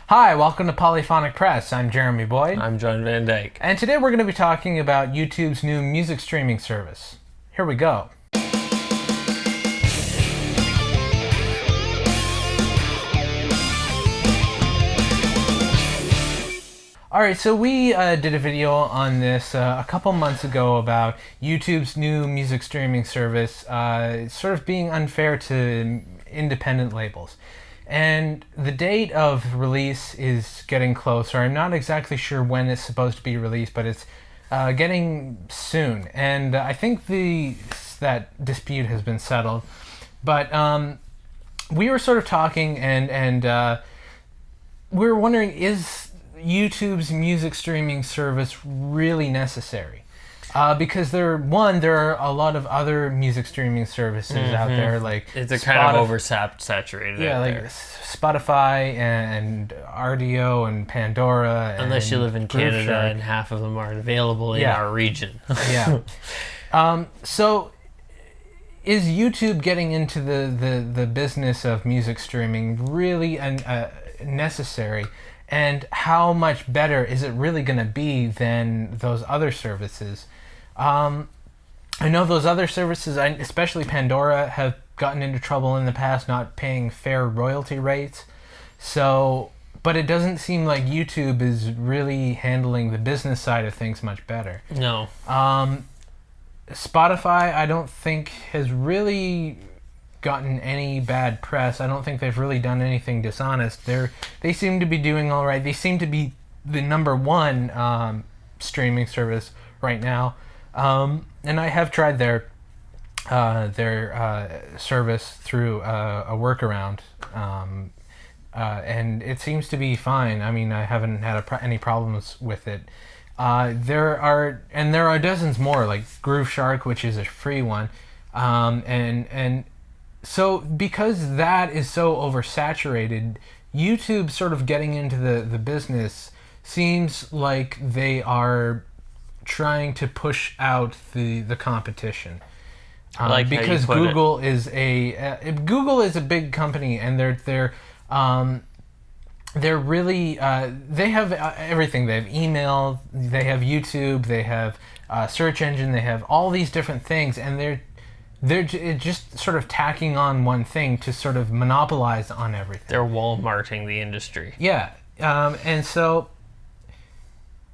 Hi, welcome to Polyphonic Press. I'm Jeremy Boyd. I'm John Van Dyke. And today we're going to be talking about YouTube's new music streaming service. Here we go. Alright, so we did a video on this a couple months ago about YouTube's new music streaming service sort of being unfair to independent labels. And the date of release is getting closer. I'm not exactly sure when it's supposed to be released, but it's getting soon. And I think that dispute has been settled. But we were sort of talking, and we were wondering, is YouTube's music streaming service really necessary? Because there are a lot of other music streaming services out there, like it's a kind of oversaturated. Yeah, like there. Spotify and RDO and Pandora. Unless you live in Canada, and half of them aren't available in our region. Yeah. So, is YouTube getting into the business of music streaming really necessary? And how much better is it really going to be than those other services? I know those other services, especially Pandora, have gotten into trouble in the past not paying fair royalty rates. So, but it doesn't seem like YouTube is really handling the business side of things much better. No. Spotify, I don't think has really gotten any bad press. I don't think they've really done anything dishonest. They seem to be doing all right. They seem to be the number one streaming service right now. And I have tried their service through a workaround, and it seems to be fine. I mean, I haven't had any problems with it. There are dozens more, like Groove Shark, which is a free one, and so because that is so oversaturated, YouTube sort of getting into the business seems like they are trying to push out the competition. Like because Google is a big company, and they're really they have everything. They have email, they have YouTube, they have search engine, they have all these different things, and they're just sort of tacking on one thing to sort of monopolize on everything. They're Walmarting the industry. Yeah, and so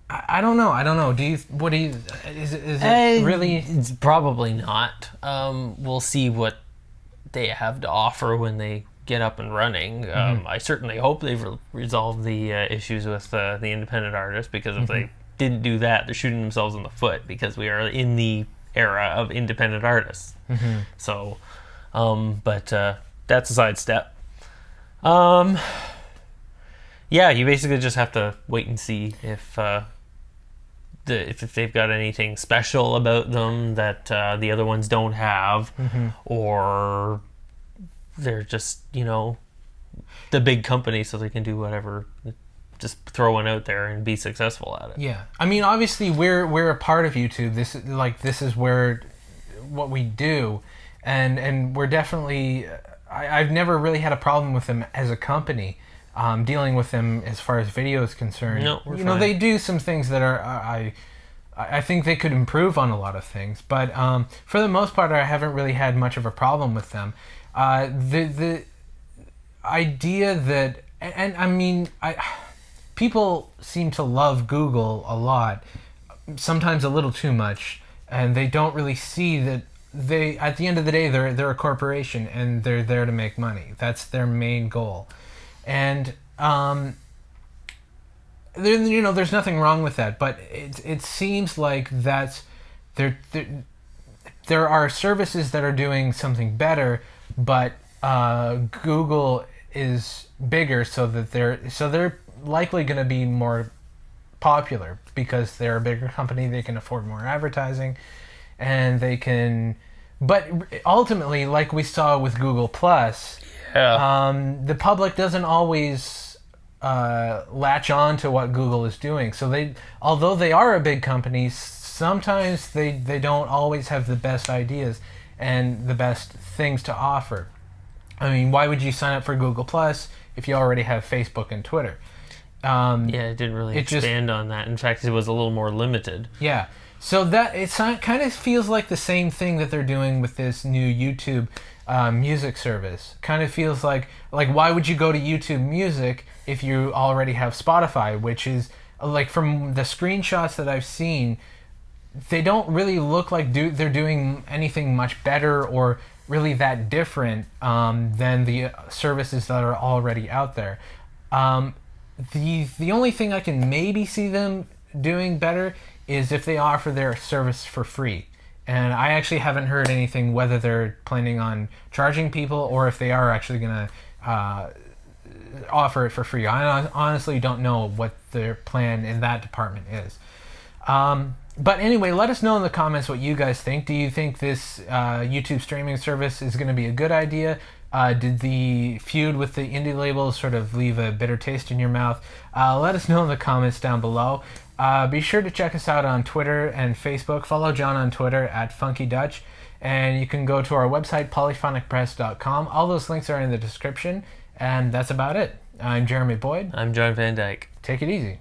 I don't know. Is it really? It's probably not. We'll see what they have to offer when they get up and running. I certainly hope they've resolved the issues with the independent artists, because if they didn't do that, they're shooting themselves in the foot, because we are in the era of independent artists. So, but that's a sidestep. Yeah, you basically just have to wait and see if they've got anything special about them that the other ones don't have, or they're just, the big company, so they can do whatever, just throw one out there and be successful at it. Yeah, I mean, obviously we're a part of YouTube. This is where what we do, and we're definitely. I've never really had a problem with them as a company. Dealing with them as far as video is concerned. No, we're fine. They do some things that are I think they could improve on a lot of things, but for the most part, I haven't really had much of a problem with them. The idea that, and I mean, people seem to love Google a lot, sometimes a little too much, and they don't really see that at the end of the day, they're a corporation, and they're there to make money. That's their main goal. And there's nothing wrong with that, but it seems like there are services that are doing something better, but Google is bigger, so they're likely going to be more popular because they're a bigger company. They can afford more advertising, and they can. But ultimately, like we saw with Google Plus. Yeah. The public doesn't always latch on to what Google is doing. So although they are a big company, sometimes they don't always have the best ideas and the best things to offer. I mean, why would you sign up for Google Plus if you already have Facebook and Twitter? Yeah, it didn't really expand on that. In fact, it was a little more limited. Yeah. So that it kind of feels like the same thing that they're doing with this new YouTube music service. Kind of feels like why would you go to YouTube Music if you already have Spotify, which is like from the screenshots that I've seen, they don't really look like they're doing anything much better or really that different than the services that are already out there. The only thing I can maybe see them doing better is if they offer their service for free. And I actually haven't heard anything whether they're planning on charging people or if they are actually going to offer it for free. I honestly don't know what their plan in that department is. But anyway, let us know in the comments what you guys think. Do you think this YouTube streaming service is going to be a good idea? Did the feud with the indie labels sort of leave a bitter taste in your mouth? Let us know in the comments down below. Be sure to check us out on Twitter and Facebook. Follow Jon on Twitter at Funky Dutch. And you can go to our website, polyphonicpress.com. All those links are in the description. And that's about it. I'm Jeremy Boyd. I'm John Van Dyke. Take it easy.